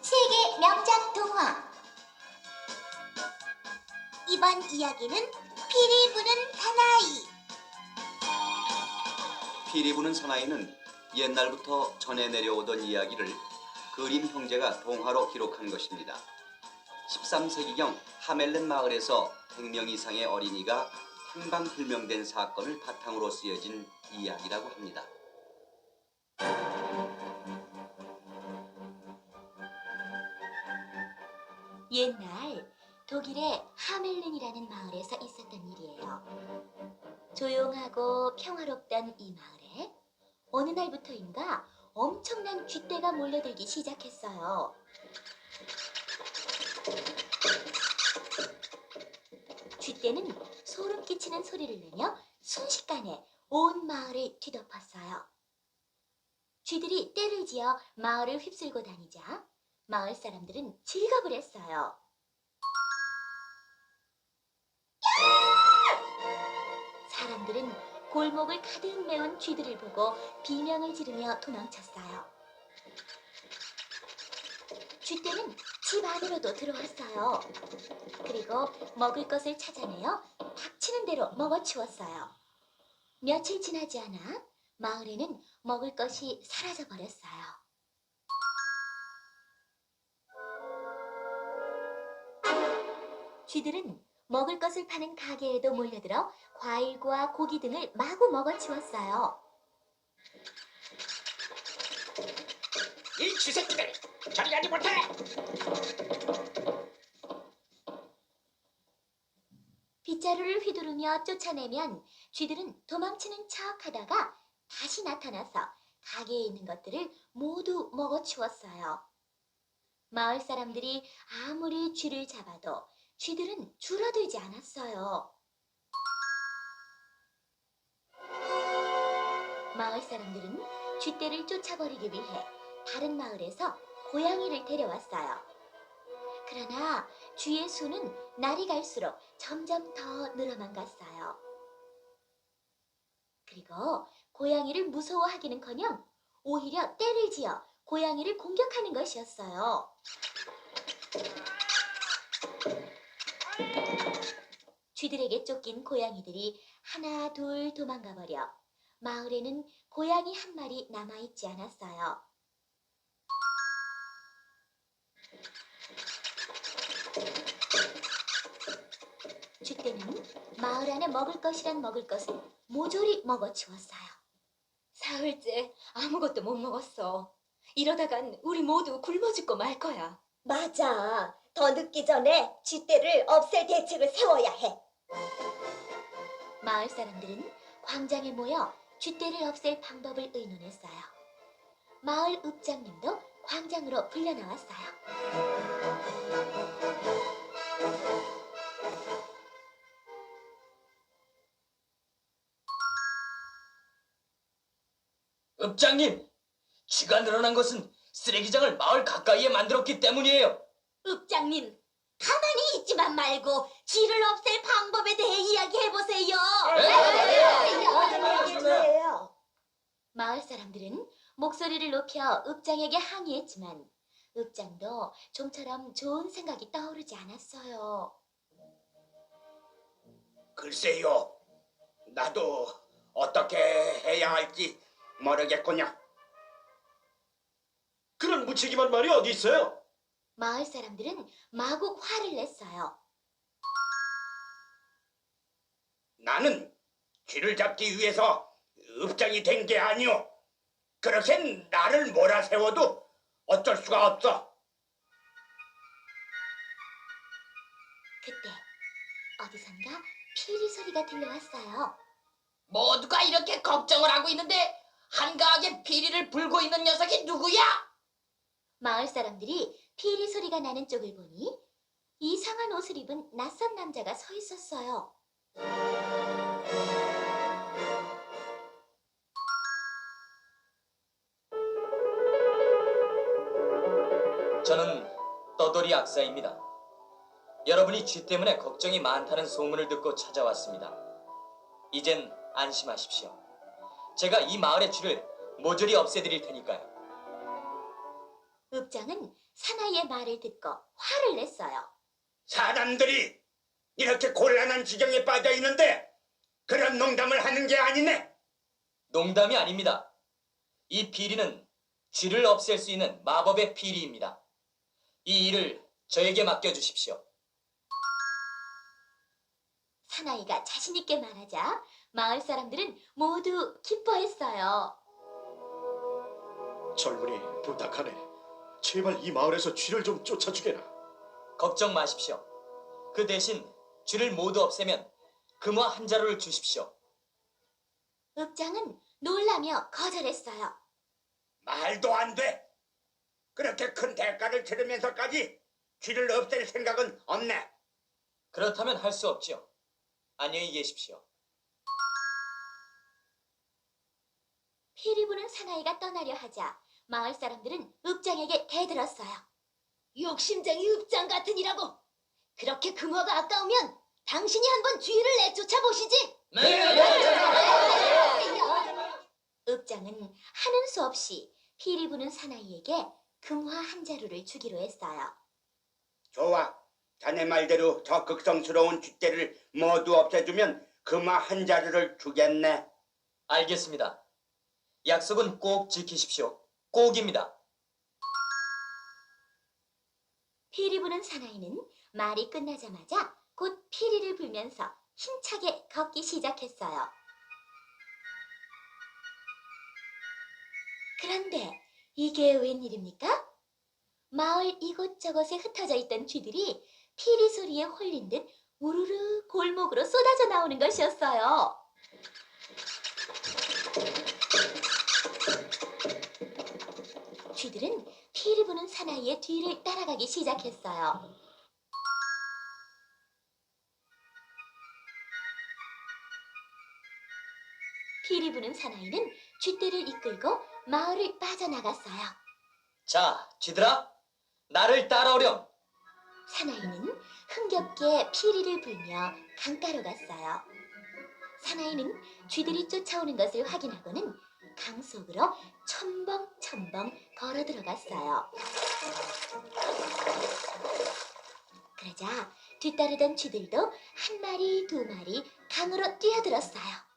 세계 명작 동화. 이번 이야기는 피리 부는 사나이. 피리 부는 사나이는 옛날부터 전해 내려오던 이야기를 그림 형제가 동화로 기록한 것입니다. 13세기경 하멜른 마을에서 100명 이상의 어린이가 행방불명된 사건을 바탕으로 쓰여진 이야기라고 합니다. 옛날 독일의 하멜른이라는 마을에서 있었던 일이에요. 조용하고 평화롭던 이 마을에 어느 날부터인가 엄청난 쥐떼가 몰려들기 시작했어요. 쥐떼는 소름 끼치는 소리를 내며 순식간에 온 마을을 뒤덮었어요. 쥐들이 떼를 지어 마을을 휩쓸고 다니자 마을 사람들은 즐겁을 했어요. 사람들은 골목을 가득 메운 쥐들을 보고 비명을 지르며 도망쳤어요. 쥐떼는 집 안으로도 들어왔어요. 그리고 먹을 것을 찾아내어 닥치는 대로 먹어치웠어요. 며칠 지나지 않아 마을에는 먹을 것이 사라져버렸어요. 쥐들은 먹을 것을 파는 가게에도 몰려들어 과일과 고기 등을 마구 먹어치웠어요. 이 쥐새끼들! 저리 가지 못해! 빗자루를 휘두르며 쫓아내면 쥐들은 도망치는 척 하다가 다시 나타나서 가게에 있는 것들을 모두 먹어치웠어요. 마을 사람들이 아무리 쥐를 잡아도 쥐들은 줄어들지 않았어요. 마을 사람들은 쥐떼를 쫓아버리기 위해 다른 마을에서 고양이를 데려왔어요. 그러나 쥐의 수는 날이 갈수록 점점 더 늘어만 갔어요. 그리고 고양이를 무서워하기는커녕 오히려 떼를 지어 고양이를 공격하는 것이었어요. 쥐들에게 쫓긴 고양이들이 하나 둘 도망가 버려 마을에는 고양이 한 마리 남아있지 않았어요. 쥐떼는 마을 안에 먹을 것이란 먹을 것을 모조리 먹어치웠어요. 사흘째 아무것도 못 먹었어. 이러다간 우리 모두 굶어 죽고 말 거야. 맞아. 더 늦기 전에 쥐떼를 없앨 대책을 세워야 해. 마을 사람들은 광장에 모여 쥐떼를 없앨 방법을 의논했어요. 마을 읍장님도 광장으로 불려 나왔어요. 읍장님! 쥐가 늘어난 것은 쓰레기장을 마을 가까이에 만들었기 때문이에요. 읍장님, 가만히 있지만 말고 쥐를 없앨 방법에 대해 이야기해보세요. 네. 마을 사람들은 목소리를 높여 읍장에게 항의했지만 읍장도 좀처럼 좋은 생각이 떠오르지 않았어요. 글쎄요, 나도 어떻게 해야 할지 모르겠군요. 그런 무책임한 말이 어디 있어요? 마을 사람들은 마구 화를 냈어요. 나는 쥐를 잡기 위해서 읍장이 된 게 아니오. 그렇게 나를 몰아세워도 어쩔 수가 없어. 그때 어디선가 피리 소리가 들려왔어요. 모두가 이렇게 걱정을 하고 있는데 한가하게 피리를 불고 있는 녀석이 누구야? 마을 사람들이 피리 소리가 나는 쪽을 보니 이상한 옷을 입은 낯선 남자가 서 있었어요. 저는 떠돌이 악사입니다. 여러분이 쥐 때문에 걱정이 많다는 소문을 듣고 찾아왔습니다. 이젠 안심하십시오. 제가 이 마을의 쥐를 모조리 없애드릴 테니까요. 읍장은 사나이의 말을 듣고 화를 냈어요. 사람들이 이렇게 곤란한 지경에 빠져 있는데 그런 농담을 하는 게 아니네. 농담이 아닙니다. 이 피리는 쥐를 없앨 수 있는 마법의 피리입니다. 이 일을 저에게 맡겨주십시오. 사나이가 자신 있게 말하자 마을 사람들은 모두 기뻐했어요. 젊은이 부탁하네. 제발 이 마을에서 쥐를 좀 쫓아주게나. 걱정 마십시오. 그 대신 쥐를 모두 없애면 금화 한 자루를 주십시오. 읍장은 놀라며 거절했어요. 말도 안 돼. 그렇게 큰 대가를 치르면서까지 쥐를 없앨 생각은 없네. 그렇다면 할 수 없지요. 안녕히 계십시오. 피리 부는 사나이가 떠나려 하자 마을 사람들은 읍장에게 대들었어요. 욕심쟁이 읍장 같으니라고. 그렇게 금화가 아까우면 당신이 한번 쥐를 내쫓아 보시지. 읍장은 하는 수 없이 피리 부는 사나이에게 금화 한 자루를 주기로 했어요. 좋아. 자네 말대로 저 극성스러운 쥐떼를 모두 없애주면 금화 한 자루를 주겠네. 알겠습니다. 약속은 꼭 지키십시오. 꼭입니다. 피리 부는 사나이는 말이 끝나자마자 곧 피리를 불면서 힘차게 걷기 시작했어요. 그런데 이게 웬일입니까? 마을 이곳저곳에 흩어져 있던 쥐들이 피리 소리에 홀린 듯 우르르 골목으로 쏟아져 나오는 것이었어요. 쥐들은 피리 부는 사나이의 뒤를 따라가기 시작했어요. 피리 부는 사나이는 쥐떼를 이끌고 마을을 빠져나갔어요. 자, 쥐들아, 나를 따라오렴. 사나이는 흥겹게 피리를 불며 강가로 갔어요. 사나이는 쥐들이 쫓아오는 것을 확인하고는 강 속으로 첨벙첨벙 걸어 들어갔어요. 그러자 뒤따르던 쥐들도 한 마리, 두 마리 강으로 뛰어들었어요.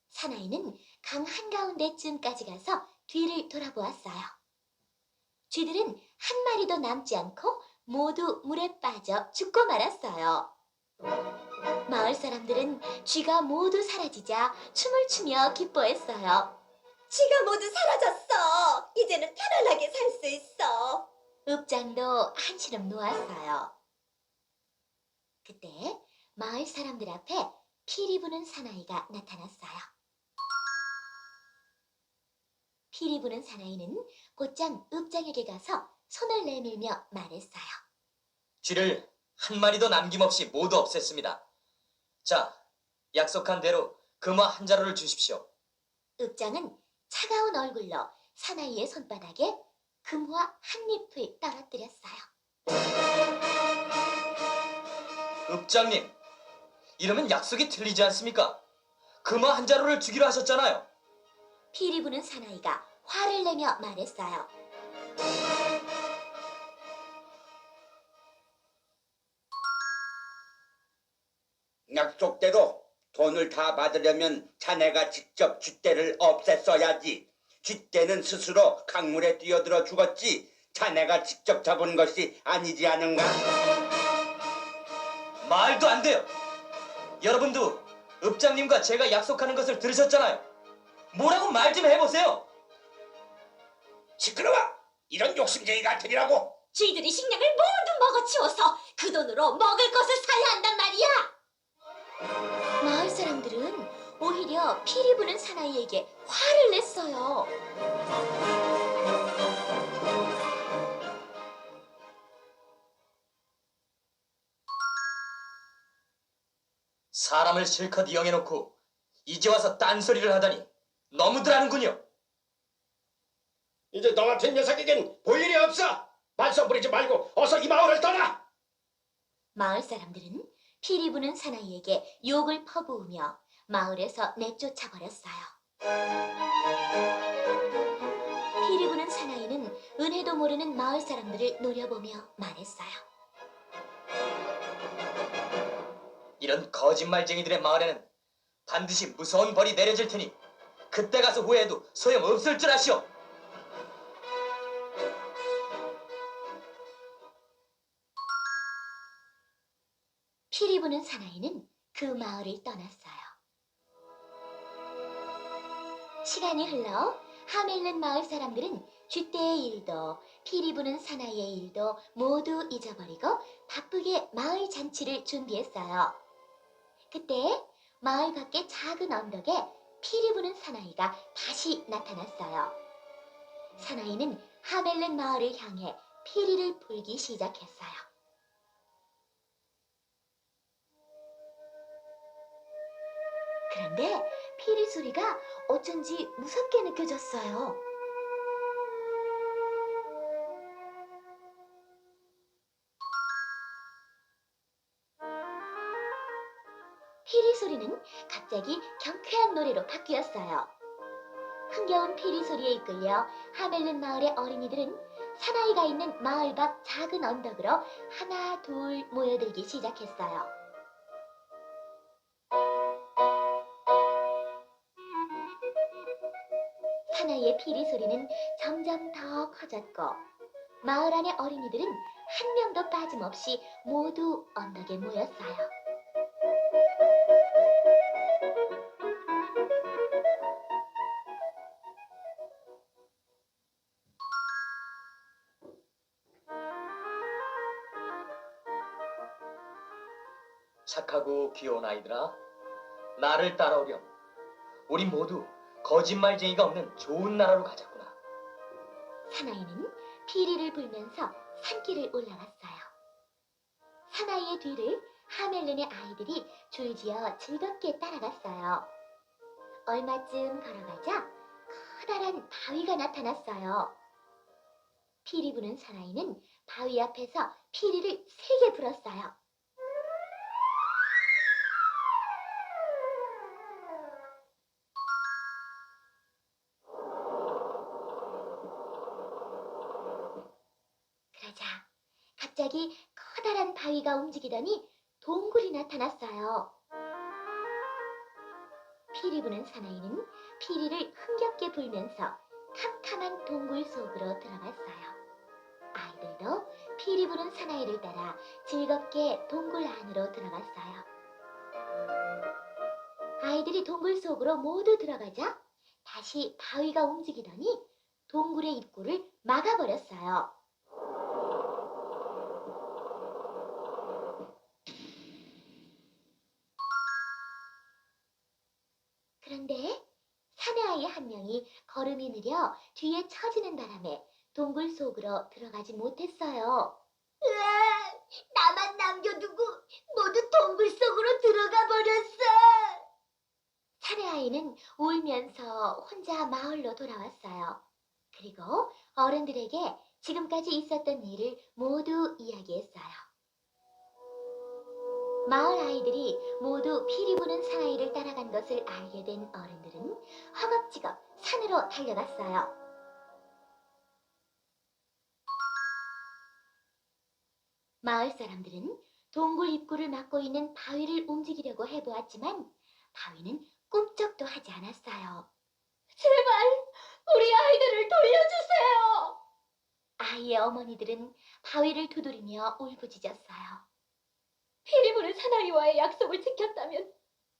사나이는 강 한가운데쯤까지 가서 뒤를 돌아보았어요. 쥐들은 한 마리도 남지 않고 모두 물에 빠져 죽고 말았어요. 마을 사람들은 쥐가 모두 사라지자 춤을 추며 기뻐했어요. 쥐가 모두 사라졌어. 이제는 편안하게 살 수 있어. 읍장도 한시름 놓았어요. 그때 마을 사람들 앞에 피리 부는 사나이가 나타났어요. 피리 부는 사나이는 곧장 읍장에게 가서 손을 내밀며 말했어요. 쥐를 한 마리도 남김없이 모두 없앴습니다. 자, 약속한 대로 금화 한 자루를 주십시오. 읍장은 차가운 얼굴로 사나이의 손바닥에 금화 한 잎을 떨어뜨렸어요. 읍장님, 이러면 약속이 틀리지 않습니까? 금화 한 자루를 주기로 하셨잖아요. 피리 부는 사나이가 화를 내며 말했어요. 약속대로 돈을 다 받으려면 자네가 직접 쥐떼를 없앴어야지. 쥐떼는 스스로 강물에 뛰어들어 죽었지 자네가 직접 잡은 것이 아니지 않은가? 말도 안 돼요. 여러분도 읍장님과 제가 약속하는 것을 들으셨잖아요. 뭐라고 말 좀 해보세요. 시끄러워! 이런 욕심쟁이 같으니라고! 쥐들이 식량을 모두 먹어치워서 그 돈으로 먹을 것을 사야 한단 말이야. 마을 사람들은 오히려 피리 부는 사나이에게 화를 냈어요. 사람을 실컷 이용해놓고 이제 와서 딴소리를 하다니 너무들 하는군요. 이제 너 같은 녀석에겐 볼 일이 없어. 말썽 부리지 말고 어서 이 마을을 떠나. 마을 사람들은 피리 부는 사나이에게 욕을 퍼부으며 마을에서 내쫓아 버렸어요. 피리 부는 사나이는 은혜도 모르는 마을 사람들을 노려보며 말했어요. 이런 거짓말쟁이들의 마을에는 반드시 무서운 벌이 내려질 테니 그때 가서 후회해도 소용없을 줄 아시오. 피리 부는 사나이는 그 마을을 떠났어요. 시간이 흘러 하멜른 마을 사람들은 쥐떼의 일도 피리 부는 사나이의 일도 모두 잊어버리고 바쁘게 마을 잔치를 준비했어요. 그때 마을 밖의 작은 언덕에 피리 부는 사나이가 다시 나타났어요. 사나이는 하멜른 마을을 향해 피리를 불기 시작했어요. 그런데 피리 소리가 어쩐지 무섭게 느껴졌어요. 피리 소리는 갑자기 경쾌한 노래로 바뀌었어요. 흥겨운 피리 소리에 이끌려 하멜른 마을의 어린이들은 사나이가 있는 마을 밖 작은 언덕으로 하나 둘 모여들기 시작했어요. 사나이의 피리 소리는 점점 더 커졌고 마을 안의 어린이들은 한 명도 빠짐없이 모두 언덕에 모였어요. 착하고 귀여운 아이들아, 나를 따라오렴. 우리 모두 거짓말쟁이가 없는 좋은 나라로 가자꾸나. 사나이는 피리를 불면서 산길을 올라갔어요. 사나이의 뒤를 하멜른의 아이들이 줄지어 즐겁게 따라갔어요. 얼마쯤 걸어가자 커다란 바위가 나타났어요. 피리 부는 사나이는 바위 앞에서 피리를 세게 불었어요. 그러자 갑자기 커다란 바위가 움직이더니 동굴이 나타났어요. 피리 부는 사나이는 피리를 흥겹게 불면서 캄캄한 동굴 속으로 들어갔어요. 아이들도 피리 부는 사나이를 따라 즐겁게 동굴 안으로 들어갔어요. 아이들이 동굴 속으로 모두 들어가자 다시 바위가 움직이더니 동굴의 입구를 막아버렸어요. 그런데 사내아이 한 명이 걸음이 느려 뒤에 처지는 바람에 동굴 속으로 들어가지 못했어요. 으아, 나만 남겨두고 모두 동굴 속으로 들어가 버렸어. 사내아이는 울면서 혼자 마을로 돌아왔어요. 그리고 어른들에게 지금까지 있었던 일을 모두 이야기했어요. 마을 아이들이 모두 피리 부는 사나이를 따라간 것을 알게 된 어른들은 허겁지겁 산으로 달려갔어요. 마을 사람들은 동굴 입구를 막고 있는 바위를 움직이려고 해보았지만 바위는 꿈쩍도 하지 않았어요. 제발 우리 아이들을 돌려주세요. 아이의 어머니들은 바위를 두드리며 울부짖었어요. 피리 부는 사나이와의 약속을 지켰다면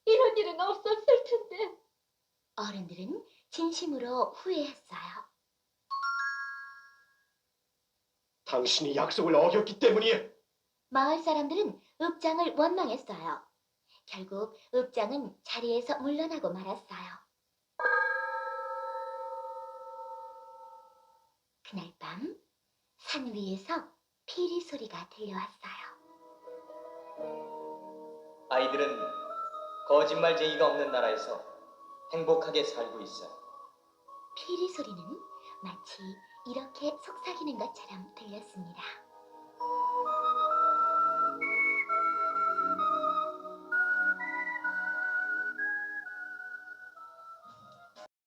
이런 일은 없었을 텐데. 어른들은 진심으로 후회했어요. 당신이 약속을 어겼기 때문이에. 마을 사람들은 읍장을 원망했어요. 결국 읍장은 자리에서 물러나고 말았어요. 그날 밤 산 위에서 피리 소리가 들려왔어요. 아이들은 거짓말쟁이가 없는 나라에서 행복하게 살고 있어요. 피리 소리는 마치 이렇게 속삭이는 것처럼 들렸습니다.